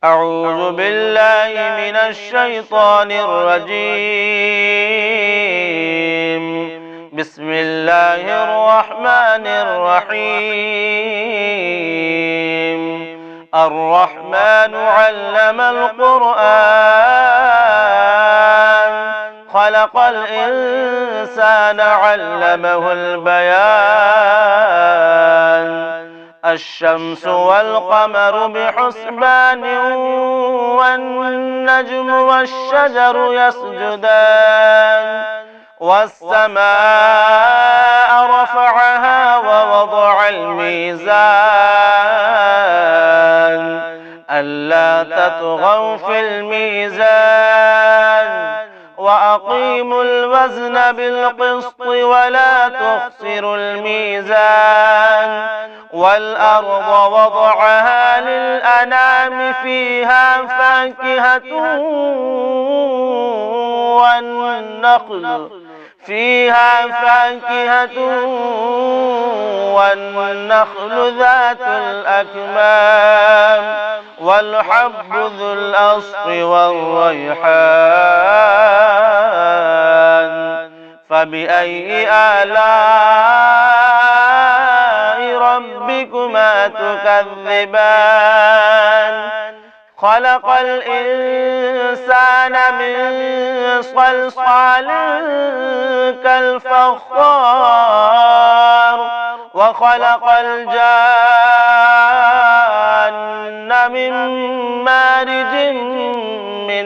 أعوذ بالله من الشيطان الرجيم. بسم الله الرحمن الرحيم. الرحمن علم القرآن، خلق الإنسان علمه البيان. الشمس والقمر بحسبان، والنجم والشجر يسجدان. والسماء رفعها ووضع الميزان، ألا تطغوا في الميزان، وأقيموا الوزن بالقسط ولا تخسروا الميزان. والأرض وضعها للأنام، فيها فاكهة والنخل ذات الأكمام، والحب ذو الأصف والريحان. فبأي آلاء ربكما تكذبان؟ خلق الإنسان من صلصال كالفخار، وخلق الجان من مارج من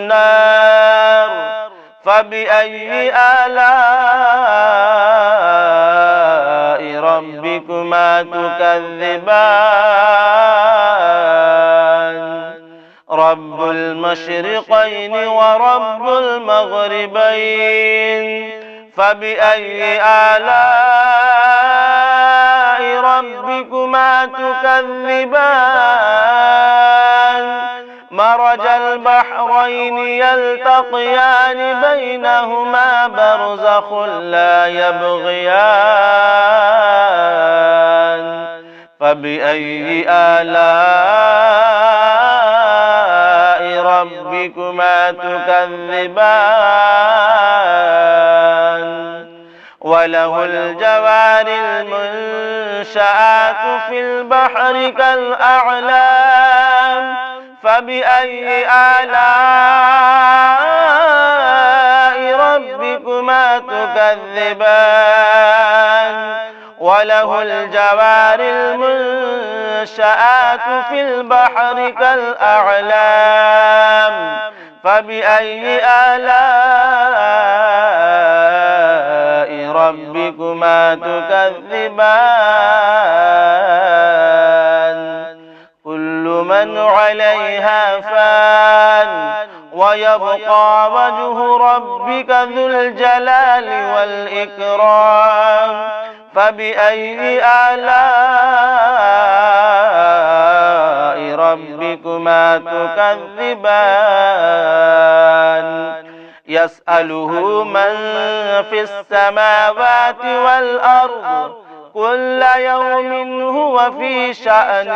نار. فبأي آلاء ربكما تكذبان؟ رب المشرقين ورب المغربين. فبأي آلاء ربكما تكذبان؟ مرج البحرين يلتقيان، بينهما برزخ لا يبغيان. فبأي آلاء ربكما تكذبان؟ وله الجوار المنشآت في البحر كالأعلام. فبأي آلاء ربكما تكذبان؟ وله الجوار المنشآت في البحر كالأعلام. فبأي آلاء ربكما تكذبان؟ كل من عليها فان، ويبقى وجه ربك ذو الجلال والإكرام. فبأي آلاء ربكما تكذبان؟ يسأله من في السماوات والأرض، كل يوم هو في شأن.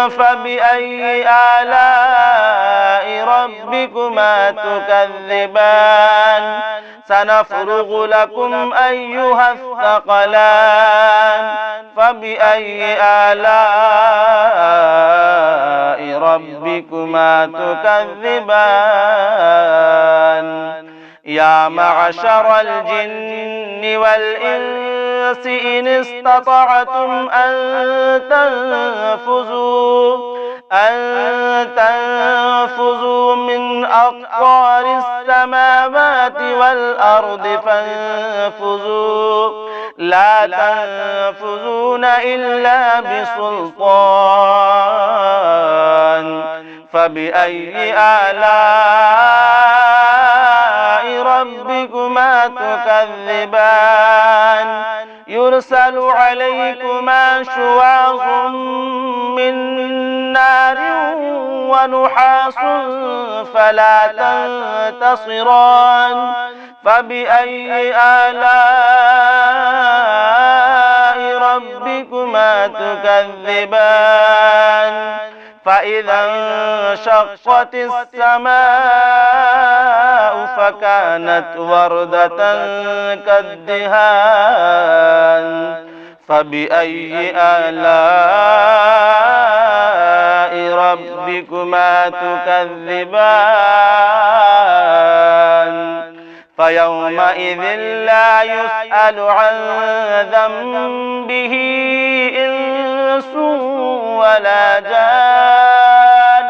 فبأي آلاء ربكما تكذبان؟ سنفرغ لكم أيها الثقلان. فبأي آلاء ربكما تكذبان؟ يا معشر الجن والإنس إن استطعتم أن تنفذوا من أقطار السماوات والأرض فانفذوا، لا تنفذون إلا بسلطان. فبأي آلاء ربكما تكذبان؟ يرسل عليكما شواظ من نار ونحاس فلا تنتصران. فبأي آلاء ربكما تكذبان؟ فإذا انشقت السماء فكانت وردة كالدهان فبأي آلاء ربكما تكذبان فيومئذ لا يسأل عن ذنبه إنس ولا جان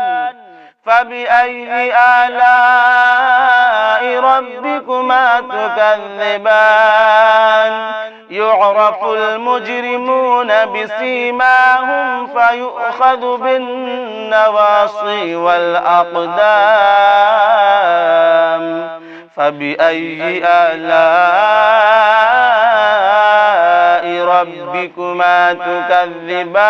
فبأي آلاء ربكما تكذبان يعرف المجرمون بسيماهم فيؤخذ بالنواصي والأقدام فبأي آلاء ربكما تكذبان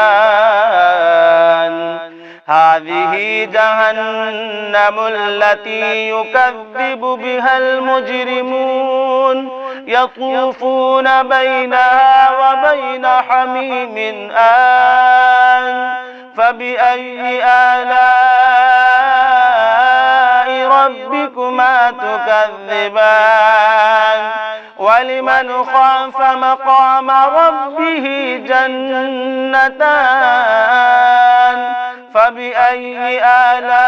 هذه جهنم التي يكذب بها المجرمون يطوفون بينها وبين حميم آن فبأي آلاء ربكما تكذبان ولمن خاف مقام ربه جنتان فبأي آلاء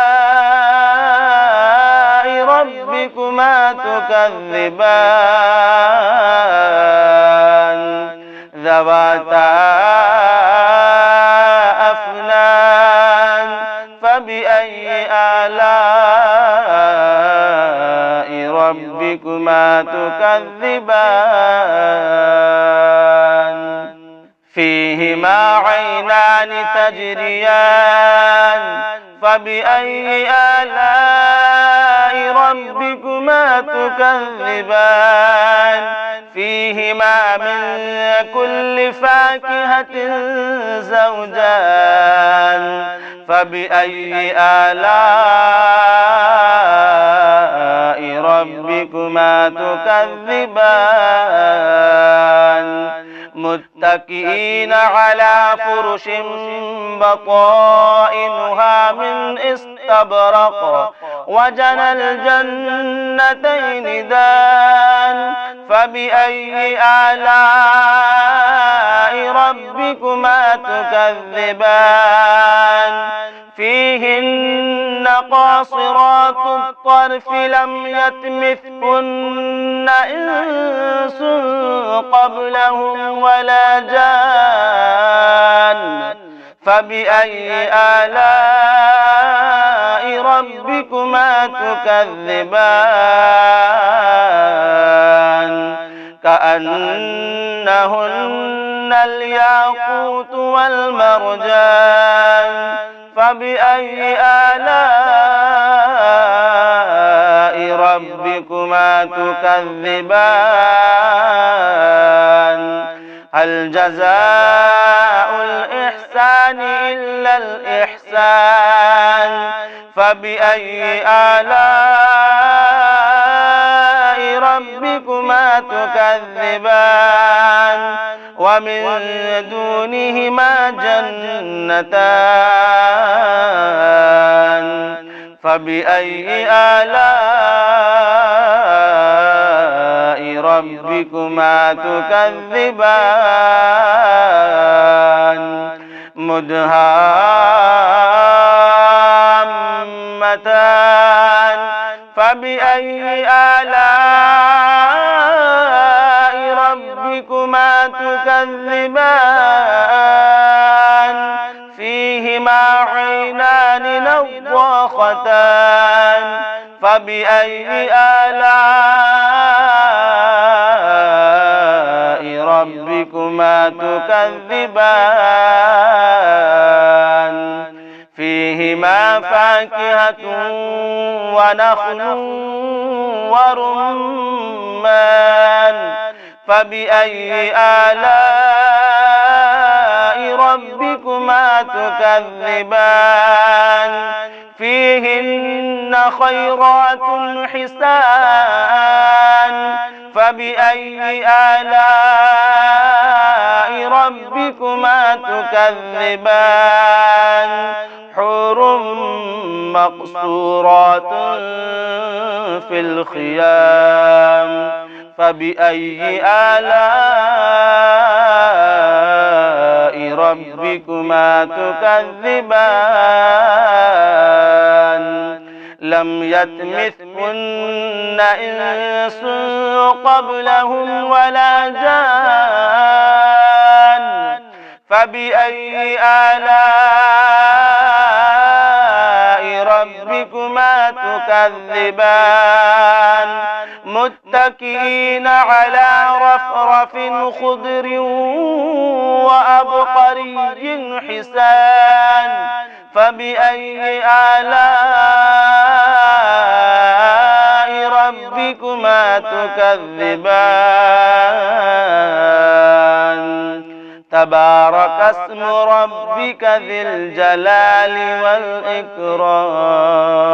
ربكما تكذبان ذواتا أفنان فبأي آلاء ربكما تكذبان فيهما عينان تجريان فبأي آلاء ربكما تكذبان فيهما من كل فاكهة زوجان فبأي آلاء ربكما تكذبان متكئين على فرش بطائنها من استبرق وجنى الجنتين دان فبأي آلاء ربكما تكذبان فيهن قاصرات الطرف لم يطمثهن إنس قبلهم ولا جان فبأي آلاء ربكما تكذبان كأنهن الياقوت والمرجان فبأي آلاء ربكما تكذبان هل جزاء الإحسان إلا الإحسان فبأي آلاء ربكما تكذبان ومن دونهما جنتان فبأي آلاء ربكما تكذبان مدهامتان فبأي آلاء ربكما تكذبان فيهما عينان نضاختان فبأي آلاء ربكما تكذبان فيهما فاكهة ونخل ورمان فبأي آلاء ربكما تكذبان فيهن خيرات حسان فبأي آلاء ربكما تكذبان حور مقصورات في الخيام فبأي آلاء ربكما تكذبان لم يطمثهن إنس قبلهم ولا جان فبأي آلاء ربكما تكذبان متكئين على رفرف خضر وأبقري حسان فبأي آلاء ربكما تكذبان تبارك اسم ربك ذي الجلال والإكرام